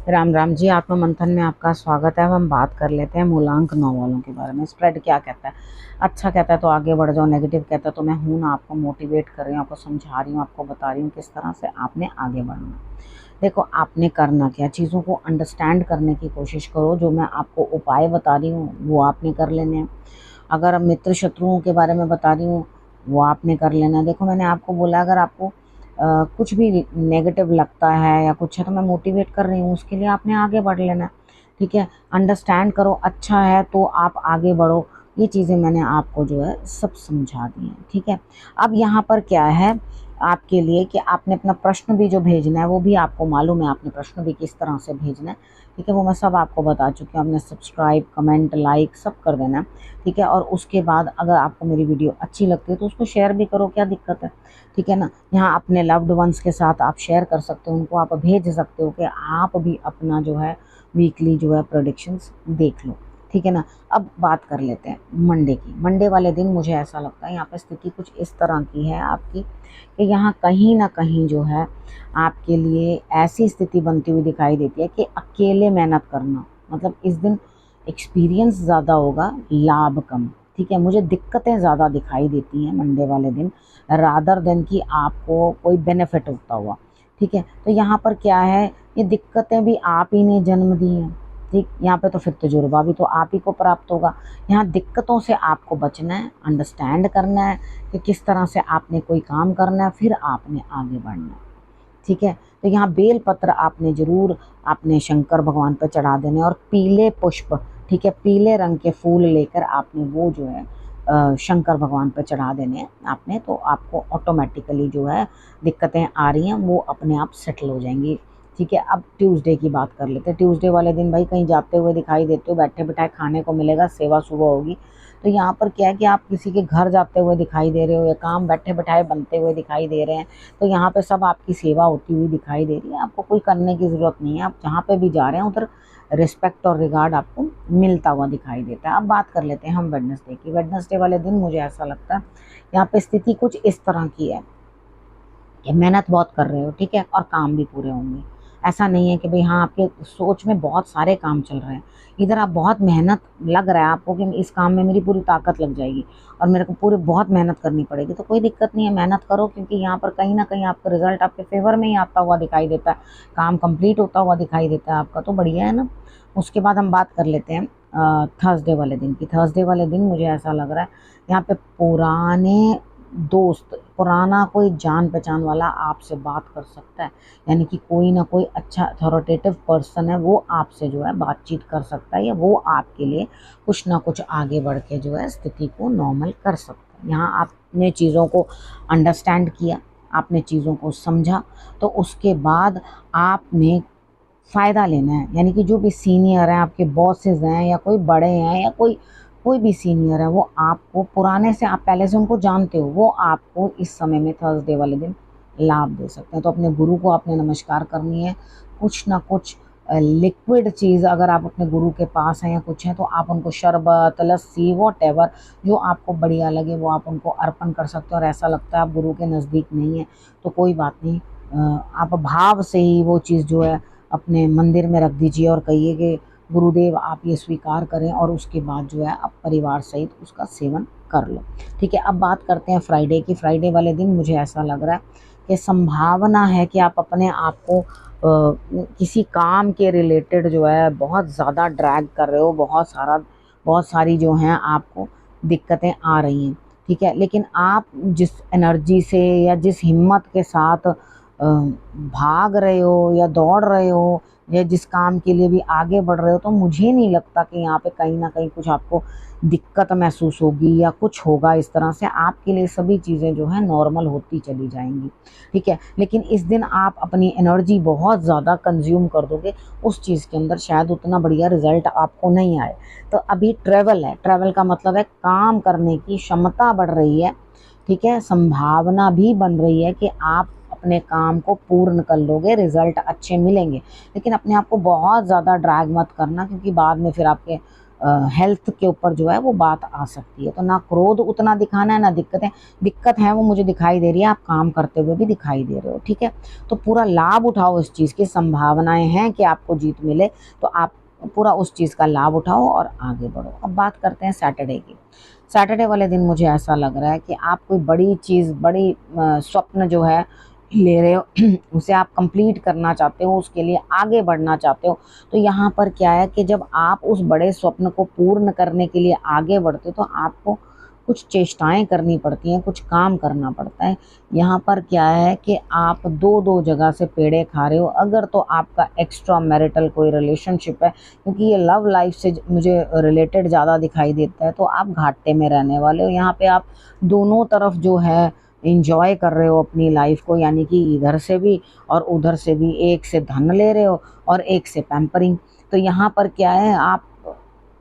राम राम जी। आत्म मंथन में आपका स्वागत है। अब हम बात कर लेते हैं मूलांक 9 वालों के बारे में। स्प्रेड क्या कहता है? अच्छा कहता है तो आगे बढ़ जाओ, नेगेटिव कहता है तो मैं हूं ना, आपको मोटिवेट कर रही हूँ, आपको समझा रही हूँ, आपको बता रही हूँ किस तरह से आपने आगे बढ़ना। देखो, आपने करना क्या, चीज़ों को अंडरस्टैंड करने की कोशिश करो। जो मैं आपको उपाय बता रही हूँ वो आपने कर लेने हैं। अगर मित्र शत्रुओं के बारे में बता रही हूँ वो आपने कर लेना है। देखो, मैंने आपको बोला अगर आपको कुछ भी नेगेटिव लगता है या कुछ है तो मैं मोटिवेट कर रही हूँ, उसके लिए आपने आगे बढ़ लेना है। ठीक है, अंडरस्टैंड करो, अच्छा है तो आप आगे बढ़ो। ये चीज़ें मैंने आपको जो है सब समझा दी हैं। ठीक है, अब यहाँ पर क्या है आपके लिए कि आपने अपना प्रश्न भी जो भेजना है वो भी आपको मालूम है, आपने प्रश्न भी किस तरह से भेजना है। ठीक है, वो मैं सब आपको बता चुकी हूँ। आपने सब्सक्राइब, कमेंट, लाइक सब कर देना है। ठीक है, और उसके बाद अगर आपको मेरी वीडियो अच्छी लगती है तो उसको शेयर भी करो, क्या दिक्कत है? ठीक है ना, यहाँ अपने लव्ड वंस के साथ आप शेयर कर सकते हो, उनको आप भेज सकते हो कि आप भी अपना जो है वीकली जो है प्रोडिक्शंस देख लो। ठीक है ना, अब बात कर लेते हैं मंडे की। मंडे वाले दिन मुझे ऐसा लगता है यहाँ पे स्थिति कुछ इस तरह की है आपकी कि यहाँ कहीं ना कहीं जो है आपके लिए ऐसी स्थिति बनती हुई दिखाई देती है कि अकेले मेहनत करना, मतलब इस दिन एक्सपीरियंस ज़्यादा होगा, लाभ कम। ठीक है, मुझे दिक्कतें ज़्यादा दिखाई देती हैं मंडे वाले दिन, रादर देन कि आपको कोई बेनिफिट होता हुआ। ठीक है, तो यहाँ पर क्या है, ये दिक्कतें भी आप ही ने जन्म दी हैं। ठीक, यहाँ पे तो फिर तजुर्बा भी तो आप ही को प्राप्त होगा। यहाँ दिक्कतों से आपको बचना है, अंडरस्टैंड करना है कि किस तरह से आपने कोई काम करना है, फिर आपने आगे बढ़ना है। ठीक है, तो यहाँ बेल पत्र आपने ज़रूर आपने शंकर भगवान पर चढ़ा देने, और पीले पुष्प, ठीक है, पीले रंग के फूल लेकर आपने वो जो है शंकर भगवान पर चढ़ा देने हैं आपने, तो आपको ऑटोमेटिकली जो है दिक्कतें आ रही हैं वो अपने आप सेटल हो जाएंगी। ठीक है, अब ट्यूसडे की बात कर लेते हैं। ट्यूसडे वाले दिन भाई कहीं जाते हुए दिखाई देते हो, बैठे बिठाए खाने को मिलेगा, सेवा सुबह होगी। तो यहाँ पर क्या है कि आप किसी के घर जाते हुए दिखाई दे रहे हो, या काम बैठे बिठाए बनते हुए दिखाई दे रहे हैं। तो यहाँ पे सब आपकी सेवा होती हुई दिखाई दे रही है, आपको कोई करने की ज़रूरत नहीं है। आप जहाँ पे भी जा रहे हैं उधर रिस्पेक्ट और रिगार्ड आपको मिलता हुआ दिखाई देता है। अब बात कर लेते हैं हम वेडनेसडे की। वेडनेसडे वाले दिन मुझे ऐसा लगता है यहाँ पे स्थिति कुछ इस तरह की है कि मेहनत बहुत कर रहे हो, ठीक है, और काम भी पूरे होंगे। ऐसा नहीं है कि भाई हाँ आपके सोच में बहुत सारे काम चल रहे हैं, इधर आप बहुत मेहनत लग रहा है आपको कि इस काम में मेरी पूरी ताकत लग जाएगी और मेरे को पूरी बहुत मेहनत करनी पड़ेगी, तो कोई दिक्कत नहीं है, मेहनत करो, क्योंकि यहाँ पर कहीं ना कहीं आपका रिजल्ट आपके फेवर में ही आता हुआ दिखाई देता है, काम कंप्लीट होता हुआ दिखाई देता है आपका, तो बढ़िया है ना। उसके बाद हम बात कर लेते हैं थर्सडे वाले दिन की। थर्सडे वाले दिन मुझे ऐसा लग रहा है यहाँ पे पुराने दोस्त, पुराना कोई जान पहचान वाला आपसे बात कर सकता है, यानी कि कोई ना कोई अच्छा अथॉरिटेटिव पर्सन है वो आपसे जो है बातचीत कर सकता है, या वो आपके लिए कुछ ना कुछ आगे बढ़ के जो है स्थिति को नॉर्मल कर सकता है। यहाँ आपने चीज़ों को अंडरस्टैंड किया, आपने चीज़ों को समझा, तो उसके बाद आपने फ़ायदा लेना है। यानी कि जो भी सीनियर हैं, आपके बॉसेस हैं, या कोई बड़े हैं, या कोई कोई भी सीनियर है, वो आपको पुराने से, आप पहले से उनको जानते हो, वो आपको इस समय में थर्सडे वाले दिन लाभ दे सकते हैं। तो अपने गुरु को आपने नमस्कार करनी है। कुछ ना कुछ लिक्विड चीज़ अगर आप अपने गुरु के पास हैं या कुछ है, तो आप उनको शरबत, लस्सी, वॉटेवर जो आपको बढ़िया लगे वो आप उनको अर्पण कर सकते हो। और ऐसा लगता है आप गुरु के नज़दीक नहीं है तो कोई बात नहीं, आप भाव से ही वो चीज़ जो है अपने मंदिर में रख दीजिए और कहिए कि गुरुदेव आप ये स्वीकार करें, और उसके बाद जो है आप परिवार सहित उसका सेवन कर लो। ठीक है, अब बात करते हैं फ्राइडे की। फ्राइडे वाले दिन मुझे ऐसा लग रहा है कि संभावना है कि आप अपने आप को किसी काम के रिलेटेड जो है बहुत ज़्यादा ड्रैग कर रहे हो, बहुत सारी जो हैं आपको दिक्कतें आ रही हैं। ठीक है, लेकिन आप जिस एनर्जी से या जिस हिम्मत के साथ भाग रहे हो या दौड़ रहे हो, या जिस काम के लिए भी आगे बढ़ रहे हो, तो मुझे नहीं लगता कि यहाँ पे कहीं ना कहीं कुछ आपको दिक्कत महसूस होगी या कुछ होगा इस तरह से। आपके लिए सभी चीज़ें जो है नॉर्मल होती चली जाएंगी। ठीक है, लेकिन इस दिन आप अपनी एनर्जी बहुत ज़्यादा कंज्यूम कर दोगे उस चीज़ के अंदर, शायद उतना बढ़िया रिजल्ट आपको नहीं आए। तो अभी ट्रैवल है, ट्रैवल का मतलब है काम करने की क्षमता बढ़ रही है। ठीक है, संभावना भी बन रही है कि आप अपने काम को पूर्ण कर लोगे, रिजल्ट अच्छे मिलेंगे। लेकिन अपने आप को बहुत ज़्यादा ड्रैग मत करना, क्योंकि बाद में फिर आपके हेल्थ के ऊपर जो है वो बात आ सकती है। तो ना क्रोध उतना दिखाना है, ना दिक्कत है वो मुझे दिखाई दे रही है, आप काम करते हुए भी दिखाई दे रहे हो, ठीक है। तो पूरा लाभ उठाओ इस चीज़ की, संभावनाएं हैं कि आपको जीत मिले, तो आप पूरा उस चीज़ का लाभ उठाओ और आगे बढ़ो। अब बात करते हैं सैटरडे की। सैटरडे वाले दिन मुझे ऐसा लग रहा है कि आप कोई बड़ी चीज़, बड़ी स्वप्न जो है ले रहे हो उसे आप कंप्लीट करना चाहते हो, उसके लिए आगे बढ़ना चाहते हो। तो यहाँ पर क्या है कि जब आप उस बड़े स्वप्न को पूर्ण करने के लिए आगे बढ़ते हो तो आपको कुछ चेष्टाएं करनी पड़ती हैं, कुछ काम करना पड़ता है। यहाँ पर क्या है कि आप दो दो जगह से पेड़े खा रहे हो। अगर तो आपका एक्स्ट्रा मैरिटल कोई रिलेशनशिप है, क्योंकि ये लव लाइफ से मुझे रिलेटेड ज़्यादा दिखाई देता है, तो आप घाटे में रहने वाले हो। यहाँ पे आप दोनों तरफ जो है इंजॉय कर रहे हो अपनी लाइफ को, यानी कि इधर से भी और उधर से भी, एक से धन ले रहे हो और एक से पैम्परिंग। तो यहाँ पर क्या है, आप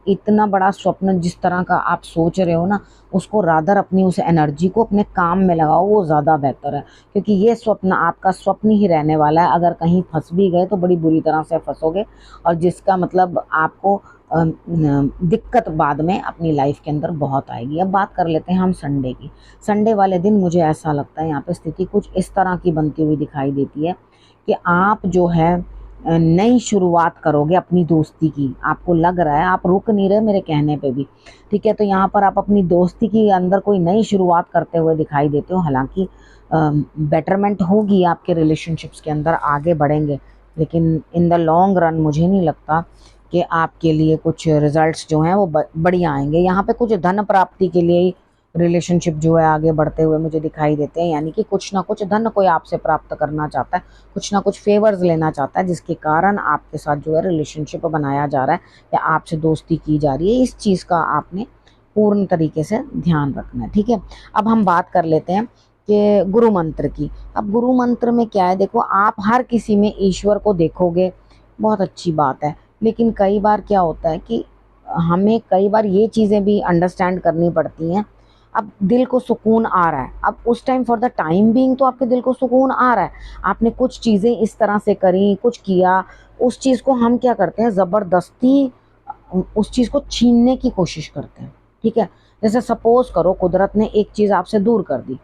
इतना बड़ा स्वप्न जिस तरह का आप सोच रहे हो ना, उसको रादर अपनी उस एनर्जी को अपने काम में लगाओ, वो ज़्यादा बेहतर है। क्योंकि ये स्वप्न आपका स्वप्न ही रहने वाला है। अगर कहीं फंस भी गए तो बड़ी बुरी तरह से फंसोगे, और जिसका मतलब आपको दिक्कत बाद में अपनी लाइफ के अंदर बहुत आएगी। अब बात कर लेते हैं हम संडे की। संडे वाले दिन मुझे ऐसा लगता है यहाँ पे स्थिति कुछ इस तरह की बनती हुई दिखाई देती है कि आप जो है नई शुरुआत करोगे अपनी दोस्ती की। आपको लग रहा है, आप रुक नहीं रहे मेरे कहने पे भी, ठीक है। तो यहाँ पर आप अपनी दोस्ती के अंदर कोई नई शुरुआत करते हुए दिखाई देते हो। हालांकि बेटरमेंट होगी आपके रिलेशनशिप्स के अंदर, आगे बढ़ेंगे, लेकिन इन द लॉन्ग रन मुझे नहीं लगता कि आपके लिए कुछ रिजल्ट्स जो हैं वो बढ़िया आएंगे। यहाँ पे कुछ धन प्राप्ति के लिए ही रिलेशनशिप जो है आगे बढ़ते हुए मुझे दिखाई देते हैं। यानी कि कुछ ना कुछ धन कोई आपसे प्राप्त करना चाहता है, कुछ ना कुछ फेवर्स लेना चाहता है, जिसके कारण आपके साथ जो है रिलेशनशिप बनाया जा रहा है या आपसे दोस्ती की जा रही है। इस चीज़ का आपने पूर्ण तरीके से ध्यान रखना है, ठीक है। अब हम बात कर लेते हैं कि गुरु मंत्र की। अब गुरु मंत्र में क्या है, देखो आप हर किसी में ईश्वर को देखोगे, बहुत अच्छी बात है, लेकिन कई बार क्या होता है कि हमें कई बार ये चीज़ें भी अंडरस्टैंड करनी पड़ती हैं। अब दिल को सुकून आ रहा है, अब उस time for the time being तो आपके दिल को सुकून आ रहा है, आपने कुछ चीज़ें इस तरह से करी, कुछ किया, उस चीज़ को हम क्या करते हैं, ज़बरदस्ती उस चीज़ को छीनने की कोशिश करते हैं, ठीक है। जैसे सपोज करो कुदरत ने एक चीज़ आपसे दूर कर दी,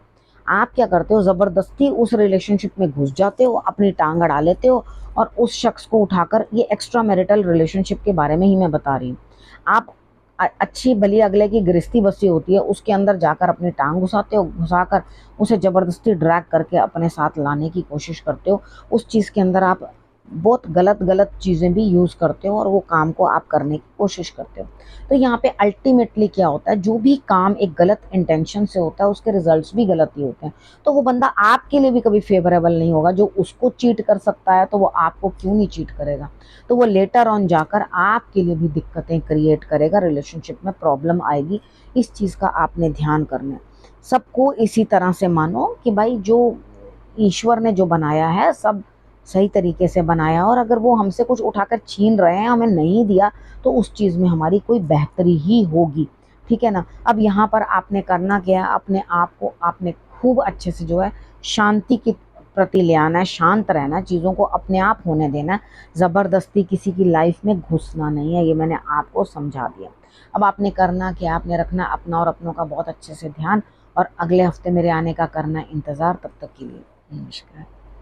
आप क्या करते हो, ज़बरदस्ती उस रिलेशनशिप में घुस जाते हो, अपनी टांग अड़ा लेते हो और उस शख्स को उठाकर, ये एक्स्ट्रा मैरिटल रिलेशनशिप के बारे में ही मैं बता रही हूँ, आप अच्छी भली अगले की गृहस्थी बसी होती है, उसके अंदर जाकर अपनी टांग घुसाते हो, घुसाकर उसे ज़बरदस्ती ड्रैग करके अपने साथ लाने की कोशिश करते हो। उस चीज़ के अंदर आप बहुत गलत चीज़ें भी यूज़ करते हो और वो काम को आप करने की कोशिश करते हो। तो यहाँ पे अल्टीमेटली क्या होता है, जो भी काम एक गलत इंटेंशन से होता है उसके रिजल्ट्स भी गलत ही होते हैं। तो वो बंदा आपके लिए भी कभी फेवरेबल नहीं होगा। जो उसको चीट कर सकता है तो वो आपको क्यों नहीं चीट करेगा। तो वो लेटर ऑन जाकर आपके लिए भी दिक्कतें क्रिएट करेगा, रिलेशनशिप में प्रॉब्लम आएगी। इस चीज़ का आपने ध्यान करना है। सबको इसी तरह से मानो कि भाई जो ईश्वर ने जो बनाया है सब सही तरीके से बनाया, और अगर वो हमसे कुछ उठाकर छीन रहे हैं, हमें नहीं दिया, तो उस चीज़ में हमारी कोई बेहतरी ही होगी, ठीक है ना। अब यहाँ पर आपने करना क्या है, अपने आप को आपने खूब अच्छे से जो है शांति की प्रति ले आना है, शांत रहना है, चीज़ों को अपने आप होने देना है, ज़बरदस्ती किसी की लाइफ में घुसना नहीं है। ये मैंने आपको समझा दिया। अब आपने करना क्या, आपने रखना अपना और अपनों का बहुत अच्छे से ध्यान, और अगले हफ्ते मेरे आने का करना इंतज़ार। तब तक के लिए नमस्कार।